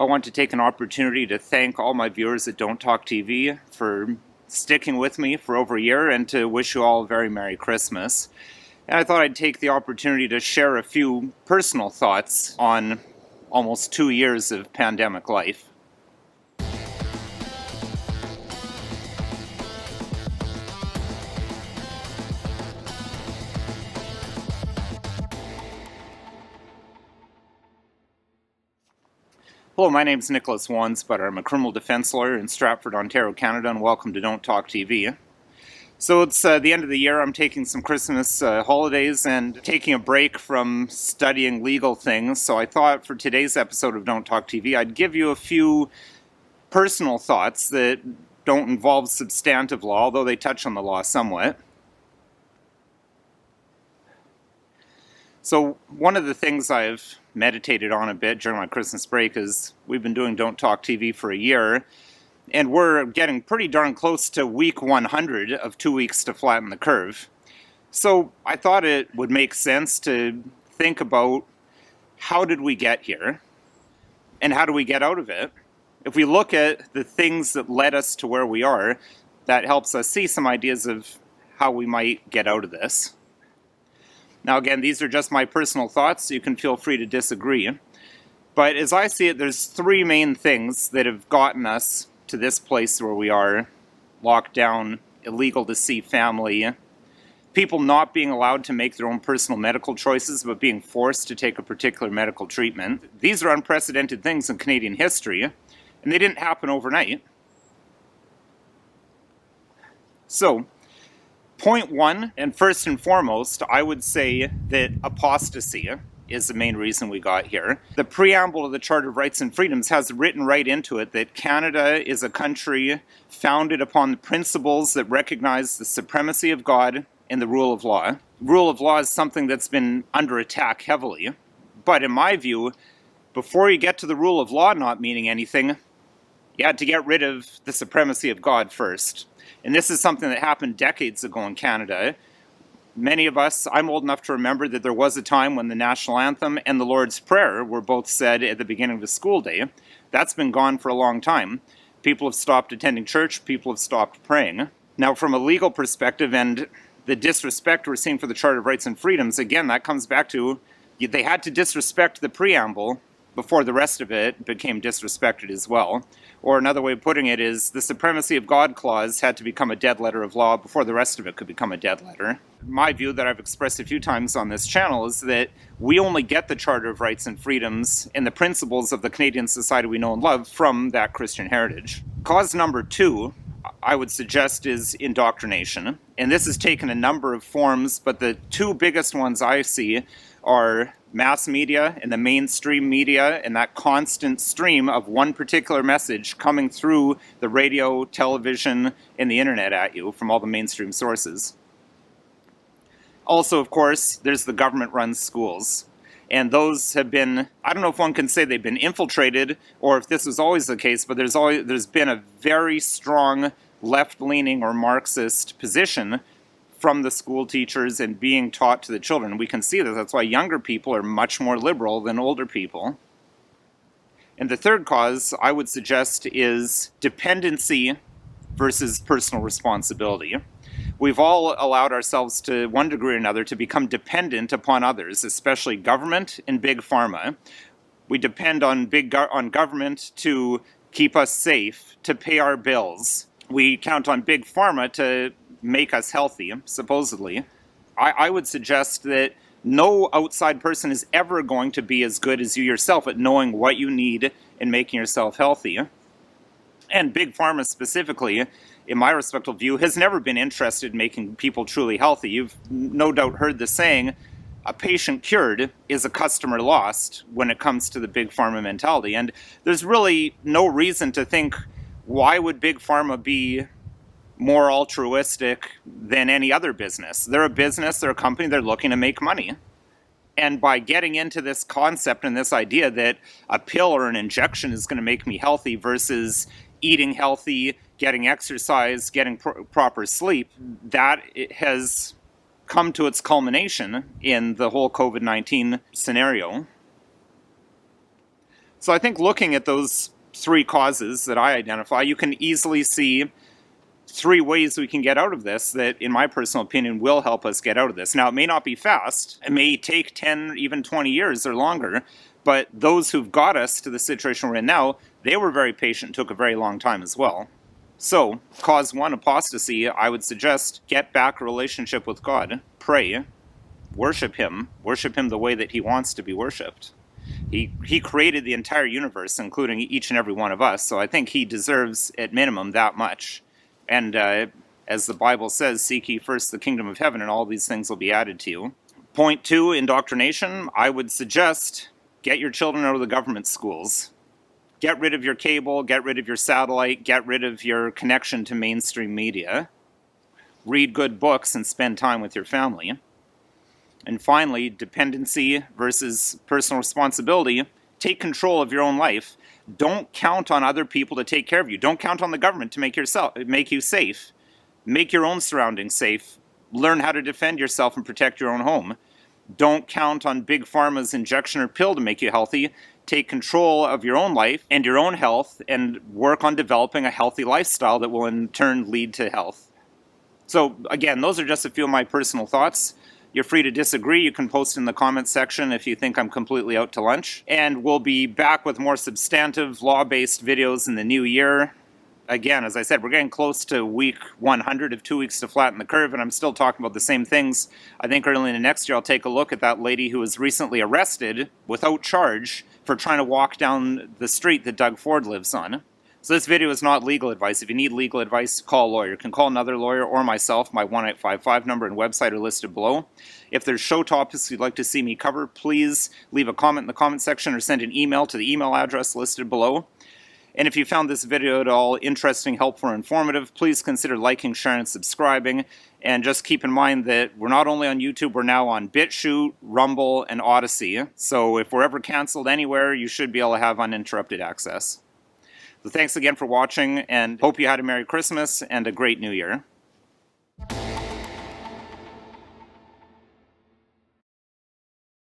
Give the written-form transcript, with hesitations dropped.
I want to take an opportunity to thank all my viewers at Don't Talk TV for sticking with me for over a year and to wish you all a very Merry Christmas. And I thought I'd take the opportunity to share a few personal thoughts on almost 2 years of pandemic life. Hello, my name is Nicholas Wansbutter. I'm a criminal defense lawyer in Stratford, Ontario, Canada, and welcome to Don't Talk TV. So it's the end of the year. I'm taking some Christmas holidays and taking a break from studying legal things. So I thought for today's episode of Don't Talk TV, I'd give you a few personal thoughts that don't involve substantive law, although they touch on the law somewhat. So one of the things I've meditated on a bit during my Christmas break is we've been doing Don't Talk TV for a year, and we're getting pretty darn close to week 100 of 2 weeks to flatten the curve. So I thought it would make sense to think about how did we get here, and how do we get out of it? If we look at the things that led us to where we are, that helps us see some ideas of how we might get out of this. Now again, these are just my personal thoughts, so you can feel free to disagree. But as I see it, there's three main things that have gotten us to this place where we are: locked down, illegal to see family, people not being allowed to make their own personal medical choices, but being forced to take a particular medical treatment. These are unprecedented things in Canadian history, and they didn't happen overnight. So, point one, and first and foremost, I would say that apostasy is the main reason we got here. The preamble of the Charter of Rights and Freedoms has written right into it that Canada is a country founded upon the principles that recognize the supremacy of God and the rule of law. Rule of law is something that's been under attack heavily, but in my view, before you get to the rule of law not meaning anything, you had to get rid of the supremacy of God first. And this is something that happened decades ago in Canada. Many of us, I'm old enough to remember that there was a time when the National Anthem and the Lord's Prayer were both said at the beginning of the school day. That's been gone for a long time. People have stopped attending church, people have stopped praying. Now, from a legal perspective and the disrespect we're seeing for the Charter of Rights and Freedoms, again, that comes back to they had to disrespect the preamble before the rest of it became disrespected as well. Or another way of putting it is the supremacy of God clause had to become a dead letter of law before the rest of it could become a dead letter. My view that I've expressed a few times on this channel is that we only get the Charter of Rights and Freedoms and the principles of the Canadian society we know and love from that Christian heritage. Cause number two, I would suggest, is indoctrination. And this has taken a number of forms, but the two biggest ones I see are mass media and the mainstream media, and that constant stream of one particular message coming through the radio, television, and the internet at you from all the mainstream sources. Also, of course, there's the government-run schools. And those have been, I don't know if one can say they've been infiltrated, or if this was always the case, but there's been a very strong left-leaning or Marxist position from the school teachers and being taught to the children. We can see this. That's why younger people are much more liberal than older people. And the third cause, I would suggest, is dependency versus personal responsibility. We've all allowed ourselves to one degree or another to become dependent upon others, especially government and big pharma. We depend on on government to keep us safe, to pay our bills. We count on big pharma to make us healthy, supposedly. I would suggest that no outside person is ever going to be as good as you yourself at knowing what you need and making yourself healthy. And big pharma specifically, in my respectful view, has never been interested in making people truly healthy. You've no doubt heard the saying, a patient cured is a customer lost when it comes to the big pharma mentality. And there's really no reason to think, why would big pharma be more altruistic than any other business? They're a business, they're a company, they're looking to make money. And by getting into this concept and this idea that a pill or an injection is going to make me healthy versus eating healthy, getting exercise, getting proper sleep, that has come to its culmination in the whole COVID-19 scenario. So I think looking at those 3 causes that I identify, you can easily see 3 ways we can get out of this that, in my personal opinion, will help us get out of this. Now, it may not be fast. It may take 10, even 20 years or longer, but those who've got us to the situation we're in now, they were very patient, took a very long time as well. So, cause 1, apostasy, I would suggest get back a relationship with God. Pray. Worship Him the way that He wants to be worshipped. He created the entire universe, including each and every one of us, so I think He deserves, at minimum, that much. And as the Bible says, seek ye first the kingdom of heaven, and all these things will be added to you. Point 2, indoctrination. I would suggest get your children out of the government schools. Get rid of your cable, get rid of your satellite, get rid of your connection to mainstream media. Read good books and spend time with your family. And finally, dependency versus personal responsibility. Take control of your own life. Don't count on other people to take care of you. Don't count on the government to make you safe. Make your own surroundings safe. Learn how to defend yourself and protect your own home. Don't count on Big Pharma's injection or pill to make you healthy. Take control of your own life and your own health and work on developing a healthy lifestyle that will in turn lead to health. So again, those are just a few of my personal thoughts. You're free to disagree. You can post in the comments section if you think I'm completely out to lunch. And we'll be back with more substantive, law-based videos in the new year. Again, as I said, we're getting close to week 100 of 2 weeks to flatten the curve, and I'm still talking about the same things. I think early in the next year I'll take a look at that lady who was recently arrested without charge for trying to walk down the street that Doug Ford lives on. So this video is not legal advice. If you need legal advice, call a lawyer. You can call another lawyer or myself. My 1-855 number and website are listed below. If there's show topics you'd like to see me cover, please leave a comment in the comment section or send an email to the email address listed below. And if you found this video at all interesting, helpful, or informative, please consider liking, sharing, and subscribing. And just keep in mind that we're not only on YouTube, we're now on BitChute, Rumble, and Odyssey. So if we're ever canceled anywhere, you should be able to have uninterrupted access. So thanks again for watching, and hope you had a Merry Christmas and a great New Year.